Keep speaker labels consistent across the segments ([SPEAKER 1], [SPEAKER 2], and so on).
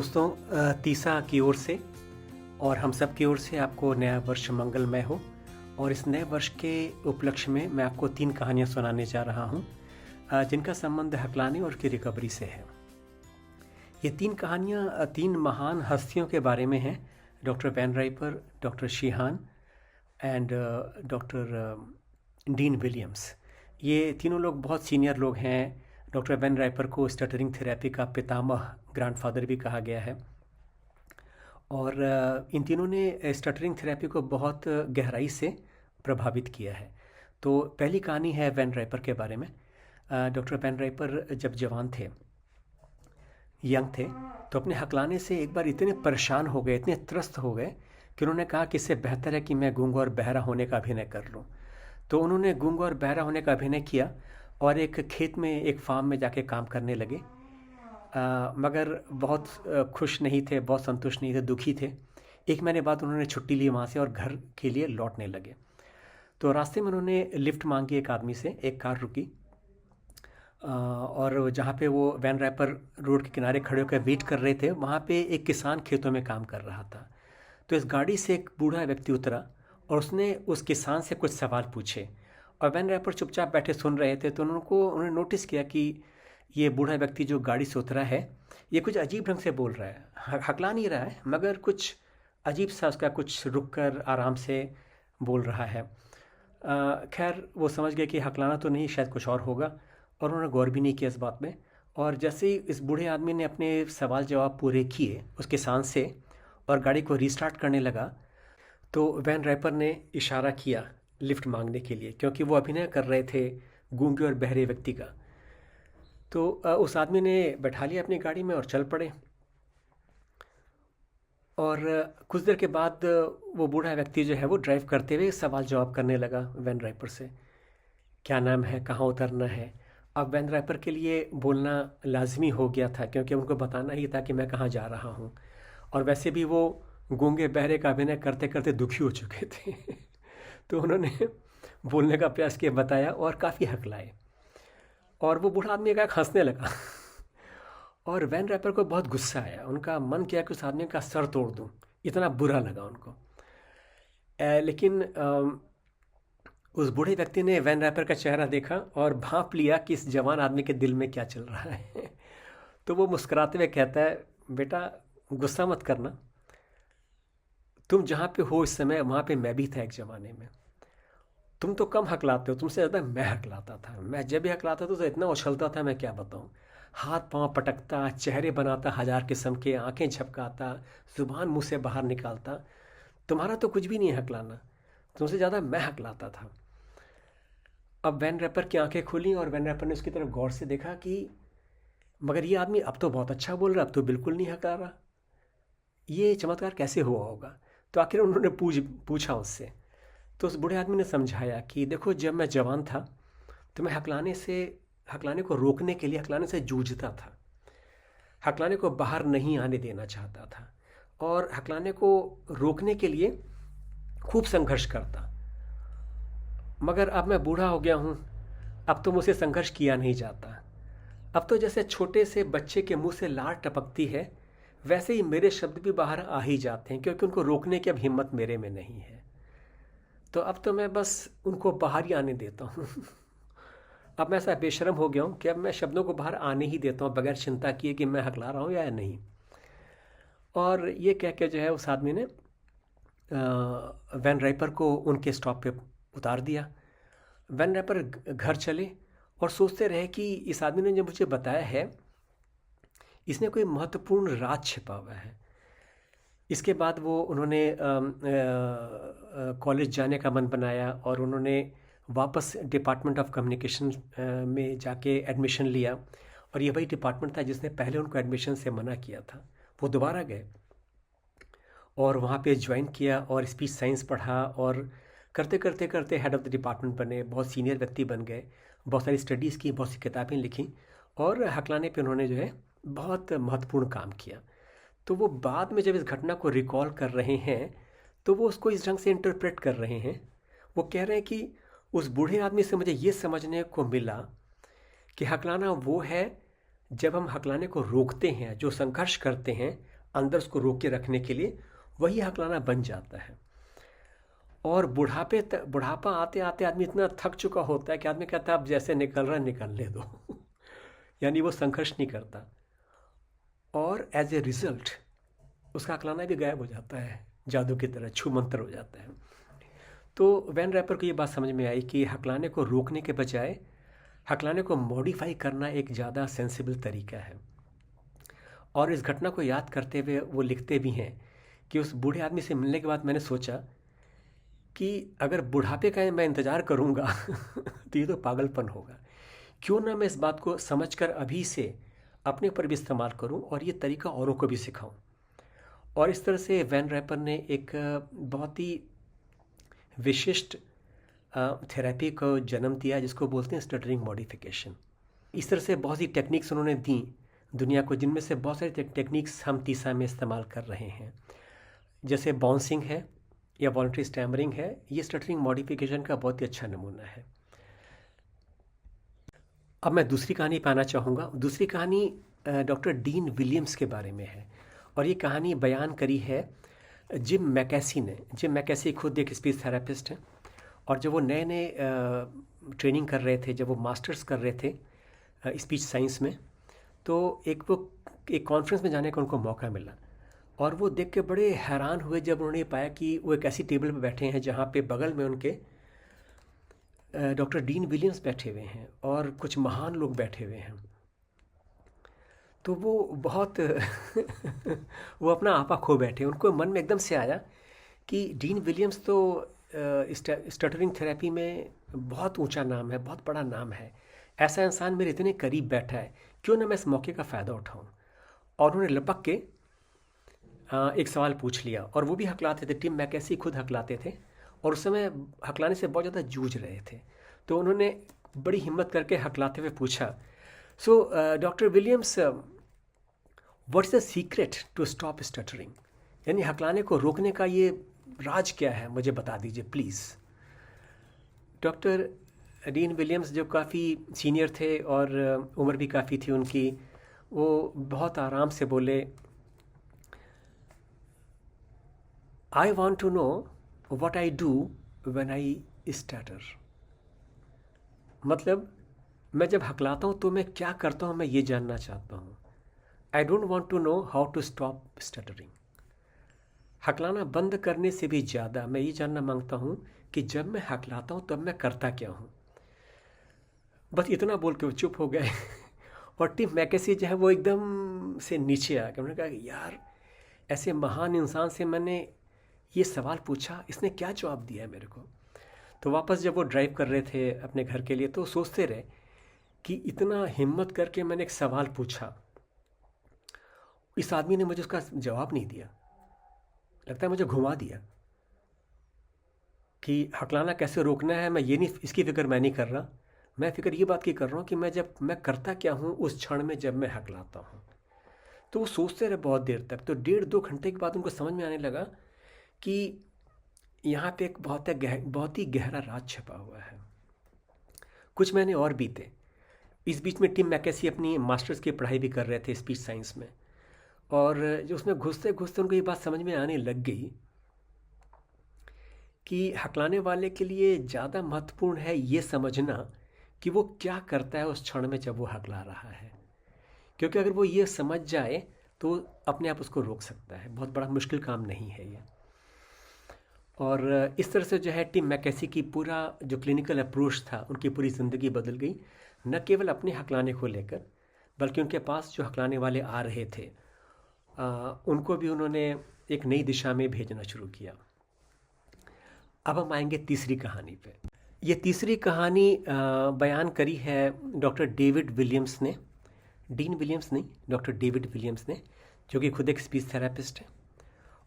[SPEAKER 1] दोस्तों, तीसा की ओर से और हम सब की ओर से आपको नया वर्ष मंगलमय हो। और इस नए वर्ष के उपलक्ष्य में मैं आपको 3 कहानियाँ सुनाने जा रहा हूँ, जिनका संबंध हकलाने और उसकी रिकवरी से है। ये 3 कहानियाँ 3 महान हस्तियों के बारे में हैं। Doctor Van Riper, doctor Sheehan and doctor Dean Williams. ये तीनों लोग बहुत सीनियर लोग हैं। डॉक्टर वैन राइपर को स्टटरिंग थेरेपी का पितामह, ग्रैंडफादर भी कहा गया है। और इन तीनों ने स्टटरिंग थेरेपी को बहुत गहराई से प्रभावित किया है। तो पहली कहानी है वैन राइपर के बारे में। डॉक्टर वैन राइपर जब जवान थे, यंग थे, तो अपने हकलाने से एक बार इतने परेशान हो गए, इतने त्रस्त हो गए कि उन्होंने कहा कि इससे बेहतर है कि मैं गूंगा और बहरा होने का अभिनय कर लूँ। तो उन्होंने गूंगा और बहरा होने का अभिनय किया और एक खेत में, एक फार्म में जाके काम करने लगे। मगर बहुत खुश नहीं थे, बहुत संतुष्ट नहीं थे, दुखी थे। 1 महीने बाद उन्होंने छुट्टी ली वहाँ से और घर के लिए लौटने लगे। तो रास्ते में उन्होंने लिफ्ट मांगी एक आदमी से। एक कार रुकी और जहाँ पे वो वैन रैपर रोड के किनारे खड़े होकर वेट कर रहे थे, वहाँ पे एक किसान खेतों में काम कर रहा था। तो इस गाड़ी से एक बूढ़ा व्यक्ति उतरा और उसने उस किसान से कुछ सवाल पूछे और वैन रैपर चुपचाप बैठे सुन रहे थे। तो उन्होंने नोटिस किया कि ये बूढ़ा व्यक्ति जो गाड़ी से उतरा है, ये कुछ अजीब ढंग से बोल रहा है। हकला नहीं रहा है, मगर कुछ अजीब सा उसका कुछ रुक कर आराम से बोल रहा है। खैर, वो समझ गए कि हकलाना तो नहीं, शायद कुछ और होगा, और उन्होंने गौर भी नहीं किया इस बात में। और जैसे ही इस बूढ़े आदमी ने अपने सवाल जवाब पूरे किए उस किसान से और गाड़ी को रीस्टार्ट करने लगा, तो वैन रैपर ने इशारा किया लिफ्ट मांगने के लिए, क्योंकि वो अभिनय कर रहे थे गूंगे और बहरे व्यक्ति का। तो उस आदमी ने बैठा लिया अपनी गाड़ी में और चल पड़े। और कुछ देर के बाद वो बूढ़ा व्यक्ति जो है वो ड्राइव करते हुए सवाल जवाब करने लगा वैन रैपर से। क्या नाम है, कहाँ उतरना है। अब वैन रैपर के लिए बोलना लाजमी हो गया था, क्योंकि उनको बताना ही था कि मैं कहाँ जा रहा हूँ। और वैसे भी वो गूंगे बहरे का अभिनय करते करते दुखी हो चुके थे। तो उन्होंने बोलने का प्रयास किया, बताया और काफ़ी हकलाए। और वो बूढ़ा आदमी का हंसने लगा। और वैन रैपर को बहुत गुस्सा आया। उनका मन किया कि उस आदमी का सर तोड़ दूं, इतना बुरा लगा उनको। लेकिन उस बूढ़े व्यक्ति ने वैन रैपर का चेहरा देखा और भांप लिया कि इस जवान आदमी के दिल में क्या चल रहा है। तो वो मुस्कुराते हुए कहता है, बेटा गुस्सा मत करना, तुम जहाँ पे हो इस समय वहाँ पे मैं भी था एक ज़माने में। तुम तो कम हकलाते हो, तुमसे ज़्यादा मैं हकलाता था। मैं जब भी हकलाता था तो इतना उछलता था, मैं क्या बताऊँ। हाथ पांव पटकता, चेहरे बनाता 1000 किस्म के, आंखें झपकाता, जुबान मुंह से बाहर निकालता। तुम्हारा तो कुछ भी नहीं हकलाना, तुमसे ज़्यादा मैं हकलाता था। अब वैन रैपर की आंखें खुली और वैन रैपर ने उसकी तरफ गौर से देखा कि मगर ये आदमी अब तो बहुत अच्छा बोल रहा, अब तो बिल्कुल नहीं हकला रहा। ये चमत्कार कैसे हुआ होगा। तो आखिर उन्होंने पूछा उससे। तो उस बूढ़े आदमी ने समझाया कि देखो, जब मैं जवान था तो मैं हकलाने को रोकने के लिए हकलाने से जूझता था। हकलाने को बाहर नहीं आने देना चाहता था और हकलाने को रोकने के लिए खूब संघर्ष करता। मगर अब मैं बूढ़ा हो गया हूँ, अब तो मुझसे संघर्ष किया नहीं जाता। अब तो जैसे छोटे से बच्चे के मुंह से लार टपकती है, वैसे ही मेरे शब्द भी बाहर आ ही जाते हैं, क्योंकि उनको रोकने की अब हिम्मत मेरे में नहीं है। तो अब तो मैं बस उनको बाहर ही आने देता हूँ। अब मैं ऐसा बेशर्म हो गया हूँ कि अब मैं शब्दों को बाहर आने ही देता हूँ, बगैर चिंता किए कि मैं हकला रहा हूँ या नहीं। और ये कह के जो है उस आदमी ने वैन रैपर को उनके स्टॉप पे उतार दिया। वैन रैपर घर चले और सोचते रहे कि इस आदमी ने जो मुझे बताया है, इसने कोई महत्वपूर्ण राज छिपा हुआ है। इसके बाद उन्होंने कॉलेज जाने का मन बनाया और उन्होंने वापस डिपार्टमेंट ऑफ कम्युनिकेशन में जाके एडमिशन लिया। और ये वही डिपार्टमेंट था जिसने पहले उनको एडमिशन से मना किया था। वो दोबारा गए और वहाँ पे ज्वाइन किया और स्पीच साइंस पढ़ा और करते करते करते हेड ऑफ द डिपार्टमेंट बने, बहुत सीनियर व्यक्ति बन गए, बहुत सारी स्टडीज़ की, बहुत सी किताबें लिखी और हकलाने पे उन्होंने जो है बहुत महत्वपूर्ण काम किया। तो वो बाद में जब इस घटना को रिकॉल कर रहे हैं तो वो उसको इस ढंग से इंटरप्रेट कर रहे हैं। वो कह रहे हैं कि उस बूढ़े आदमी से मुझे ये समझने को मिला कि हकलाना वो है जब हम हकलाने को रोकते हैं, जो संघर्ष करते हैं, अंदर उसको रोक के रखने के लिए, वही हकलाना बन जाता है। और बुढ़ापा आते आते आदमी इतना थक चुका होता है कि आदमी कहता है अब जैसे निकल रहा है निकलने दो यानी वो संघर्ष नहीं करता, और एज ए रिजल्ट उसका हकलाना भी गायब हो जाता है, जादू की तरह छू मंतर हो जाता है। तो वैन रैपर को ये बात समझ में आई कि हकलाने को रोकने के बजाय हकलाने को मॉडिफाई करना एक ज़्यादा सेंसिबल तरीका है। और इस घटना को याद करते हुए वो लिखते भी हैं कि उस बूढ़े आदमी से मिलने के बाद मैंने सोचा कि अगर बुढ़ापे का मैं इंतज़ार करूँगा तो ये तो पागलपन होगा। क्यों ना मैं इस बात को समझकर अभी से अपने ऊपर भी इस्तेमाल करूँ और ये तरीका औरों को भी सिखाऊं। और इस तरह से वैन रैपर ने एक बहुत ही विशिष्ट थेरेपी को जन्म दिया जिसको बोलते हैं स्टटरिंग मॉडिफिकेशन। इस तरह से बहुत सी टेक्निक्स उन्होंने दी दुनिया को, जिनमें से बहुत सारी टेक्निक्स हम तीसा में इस्तेमाल कर रहे हैं। जैसे बाउंसिंग है या वॉलंटरी स्टैमरिंग है, ये स्टटरिंग मॉडिफिकेशन का बहुत ही अच्छा नमूना है। अब मैं दूसरी कहानी पाना चाहूँगा। दूसरी कहानी डॉक्टर डीन विलियम्स के बारे में है, और ये कहानी बयान करी है जिम मैकेसी ने। जिम मैकेसी खुद एक स्पीच थेरेपिस्ट हैं, और जब वो नए नए ट्रेनिंग कर रहे थे, जब वो मास्टर्स कर रहे थे स्पीच साइंस में, तो एक कॉन्फ्रेंस में जाने का उनको मौका मिला, और वो देख के बड़े हैरान हुए जब उन्होंने पाया कि वो एक ऐसी टेबल पर बैठे हैं जहाँ पे बगल में उनके डॉक्टर डीन विलियम्स बैठे हुए हैं और कुछ महान लोग बैठे हुए हैं। तो वो बहुत वो अपना आपा खो बैठे। उनको मन में एकदम से आया कि डीन विलियम्स तो स्टटरिंग थेरेपी में बहुत ऊंचा नाम है, बहुत बड़ा नाम है, ऐसा इंसान मेरे इतने करीब बैठा है, क्यों ना मैं इस मौके का फ़ायदा उठाऊं। और उन्होंने लपक के एक सवाल पूछ लिया, और वो भी हकलाते थे, टिम मैकेसी खुद हकलाते थे, और उस समय हकलाने से बहुत ज़्यादा जूझ रहे थे। तो उन्होंने बड़ी हिम्मत करके हकलाते हुए पूछा, so doctor Williams, what is the secret to stop stuttering? यानी हकलाने को रोकने का ये राज क्या है, मुझे बता दीजिए प्लीज़। डॉक्टर डीन विलियम्स जो काफ़ी सीनियर थे और उम्र भी काफ़ी थी उनकी, वो बहुत आराम से बोले, I want to know what I do when I stutter। मतलब मैं जब हकलाता हूँ तो मैं क्या करता हूँ, मैं ये जानना चाहता हूँ। I don't want to know how to stop stuttering. हकलाना बंद करने से भी ज़्यादा मैं ये जानना मांगता हूँ कि जब मैं हकलाता हूँ तब मैं करता क्या हूँ। बस इतना बोल के वो चुप हो गए और टिम मैकेसी जो है वो एकदम से नीचे आ गए। उन्होंने कहा कि यार, ऐसे महान इंसान से मैंने ये सवाल पूछा, इसने क्या जवाब दिया है मेरे को। तो वापस जब वो ड्राइव कर रहे थे अपने घर के लिए, तो सोचते रहे कि इतना हिम्मत करके मैंने एक सवाल पूछा, इस आदमी ने मुझे उसका जवाब नहीं दिया। लगता है मुझे घुमा दिया कि हकलाना कैसे रोकना है, मैं ये नहीं, इसकी फिक्र मैं नहीं कर रहा। मैं फिक्र ये बात की कर रहा हूँ कि मैं करता क्या हूँ उस क्षण में जब मैं हकलाता हूँ। तो वो सोचते रहे बहुत देर तक। तो 1.5-2 घंटे के बाद उनको समझ में आने लगा कि यहाँ पे एक बहुत ही गहरा राज छिपा हुआ है। कुछ महीने और बीते। इस बीच में टिम मैकेसी अपनी मास्टर्स की पढ़ाई भी कर रहे थे स्पीच साइंस में, और जो उसमें घुसते घुसते उनको ये बात समझ में आने लग गई कि हकलाने वाले के लिए ज़्यादा महत्वपूर्ण है ये समझना कि वो क्या करता है उस क्षण में जब वो हकला रहा है। क्योंकि अगर वो ये समझ जाए तो अपने आप उसको रोक सकता है। बहुत बड़ा मुश्किल काम नहीं है ये। और इस तरह से जो है टिम मैकेसी की पूरा जो क्लिनिकल अप्रोच था, उनकी पूरी ज़िंदगी बदल गई, न केवल अपने हकलाने को लेकर, बल्कि उनके पास जो हकलाने वाले आ रहे थे उनको भी उन्होंने एक नई दिशा में भेजना शुरू किया। अब हम आएंगे तीसरी कहानी पे। ये तीसरी कहानी बयान करी है डॉक्टर डेविड विलियम्स ने। डीन विलियम्स नहीं, डॉक्टर डेविड विलियम्स ने, जो कि खुद एक स्पीच थेरेपिस्ट हैं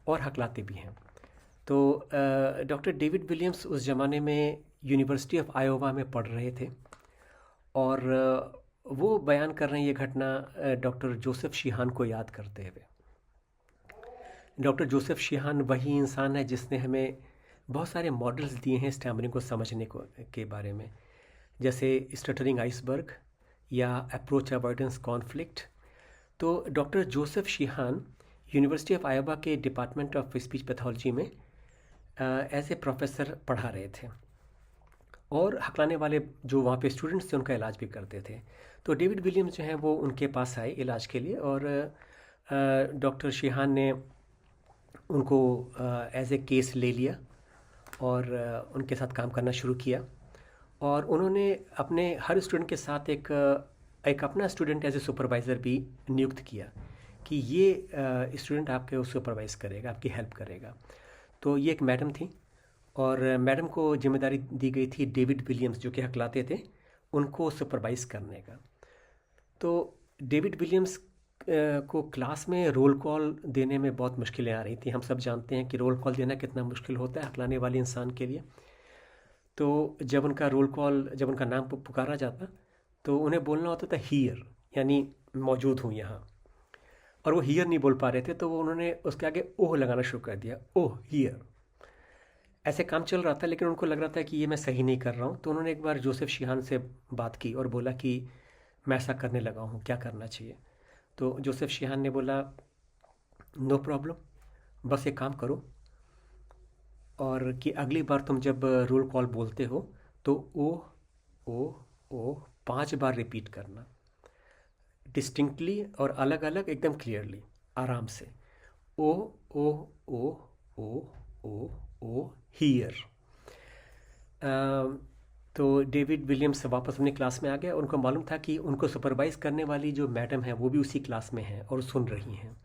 [SPEAKER 1] और हकलाते भी हैं। तो डॉक्टर डेविड विलियम्स उस ज़माने में यूनिवर्सिटी ऑफ आयोवा में पढ़ रहे थे, और वो बयान कर रहे हैं ये घटना डॉक्टर जोसेफ शीहान को याद करते हुए। डॉक्टर जोसेफ शीहान वही इंसान है जिसने हमें बहुत सारे मॉडल्स दिए हैं स्टैमरिंग को समझने के बारे में, जैसे स्टटरिंग आइसबर्ग या अप्रोच अवॉइडेंस कॉन्फ्लिक्ट। तो doctor Joseph Sheehan university of Iowa के डिपार्टमेंट ऑफ स्पीच पैथोलॉजी में एज ए प्रोफेसर पढ़ा रहे थे, और हकलाने वाले जो वहाँ पे स्टूडेंट्स थे उनका इलाज भी करते थे। तो डेविड विलियम्स जो हैं वो उनके पास आए इलाज के लिए, और डॉक्टर शिहान ने उनको एज ए केस ले लिया और उनके साथ काम करना शुरू किया। और उन्होंने अपने हर स्टूडेंट के साथ एक अपना स्टूडेंट एज ए सुपरवाइज़र भी नियुक्त किया कि ये स्टूडेंट आपके सुपरवाइज़ करेगा, आपकी हेल्प करेगा। तो ये एक मैडम थी, और मैडम को जिम्मेदारी दी गई थी डेविड विलियम्स जो कि हकलाते थे उनको सुपरवाइज़ करने का। तो डेविड विलियम्स को क्लास में रोल कॉल देने में बहुत मुश्किलें आ रही थी। हम सब जानते हैं कि रोल कॉल देना कितना मुश्किल होता है हकलाने वाले इंसान के लिए। तो जब उनका नाम पुकारा जाता तो उन्हें बोलना होता था हियर, यानी मौजूद हूँ यहाँ, और वो हियर नहीं बोल पा रहे थे, तो उन्होंने उसके आगे ओह लगाना शुरू कर दिया, ओह हियर। ऐसे काम चल रहा था, लेकिन उनको लग रहा था कि ये मैं सही नहीं कर रहा हूँ। तो उन्होंने एक बार जोसेफ शिहान से बात की और बोला कि मैं ऐसा करने लगा हूँ, क्या करना चाहिए। तो जोसेफ शिहान ने बोला नो प्रॉब्लम, बस एक काम करो, और कि अगली बार तुम जब रोल कॉल बोलते हो तो ओह ओह ओह 5 बार रिपीट करना, डिस्टिंक्टली और अलग अलग, एकदम क्लियरली, आराम से। ओ ओ ओ ओ ओ ओ हियर। तो डेविड विलियम्स वापस अपनी क्लास में आ गया। उनको मालूम था कि उनको सुपरवाइज़ करने वाली जो मैडम है वो भी उसी क्लास में हैं और सुन रही हैं।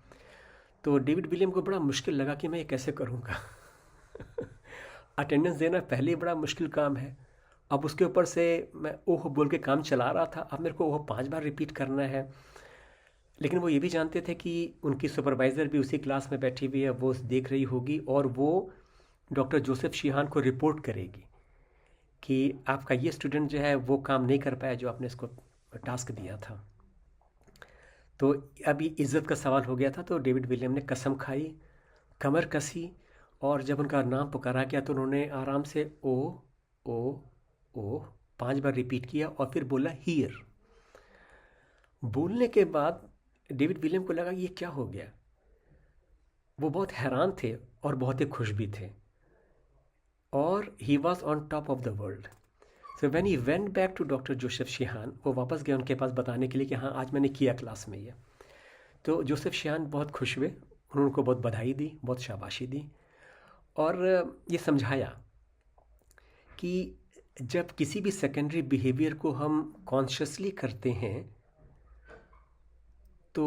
[SPEAKER 1] तो डेविड विलियम को बड़ा मुश्किल लगा कि मैं ये कैसे करूँगा। अटेंडेंस देना पहले ही बड़ा मुश्किल काम है, अब उसके ऊपर से मैं ओह बोल के काम चला रहा था, अब मेरे को ओह 5 बार रिपीट करना है। लेकिन वो ये भी जानते थे कि उनकी सुपरवाइज़र भी उसी क्लास में बैठी हुई है, वो देख रही होगी, और वो डॉक्टर जोसेफ शिहान को रिपोर्ट करेगी कि आपका ये स्टूडेंट जो है वो काम नहीं कर पाया जो आपने इसको टास्क दिया था। तो अब ये इज़्ज़त का सवाल हो गया था। तो डेविड विलियम ने कसम खाई, कमर कसी, और जब उनका नाम पुकारा गया तो उन्होंने आराम से ओ ओ ओ 5 बार रिपीट किया और फिर बोला हियर। बोलने के बाद डेविड विलियम को लगा ये क्या हो गया। वो बहुत हैरान थे और बहुत ही खुश भी थे, और he was on top of the world. So when he went back to doctor Joseph Sheehan, वो वापस गए उनके पास बताने के लिए कि हाँ आज मैंने किया क्लास में ये। तो जोसेफ शिहान बहुत खुश हुए, उन्होंने उनको बहुत बधाई दी, बहुत शाबाशी दी, और ये समझाया कि जब किसी भी सेकेंडरी बिहेवियर को हम कॉन्शियसली करते हैं तो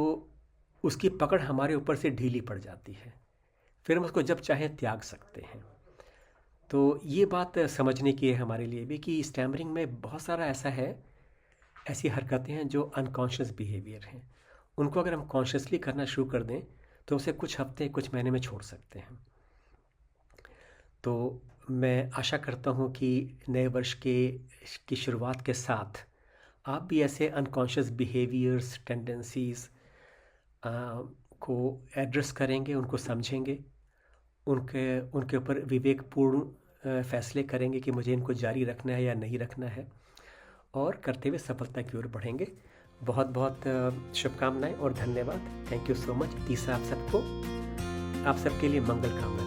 [SPEAKER 1] उसकी पकड़ हमारे ऊपर से ढीली पड़ जाती है, फिर हम उसको जब चाहें त्याग सकते हैं। तो ये बात समझने की है हमारे लिए भी कि स्टैमरिंग में बहुत सारा ऐसी हरकतें हैं जो अनकॉन्शियस बिहेवियर हैं, उनको अगर हम कॉन्शियसली करना शुरू कर दें तो उसे कुछ हफ्ते कुछ महीने में छोड़ सकते हैं। तो मैं आशा करता हूँ कि नए वर्ष की शुरुआत के साथ आप भी ऐसे अनकॉन्शियस बिहेवियर्स, टेंडेंसीज़ को एड्रेस करेंगे, उनको समझेंगे, उनके ऊपर विवेकपूर्ण फैसले करेंगे कि मुझे इनको जारी रखना है या नहीं रखना है, और करते हुए सफलता की ओर बढ़ेंगे। बहुत बहुत शुभकामनाएं और धन्यवाद। Thank you so much. तीसरा आप सबके लिए मंगल कामना।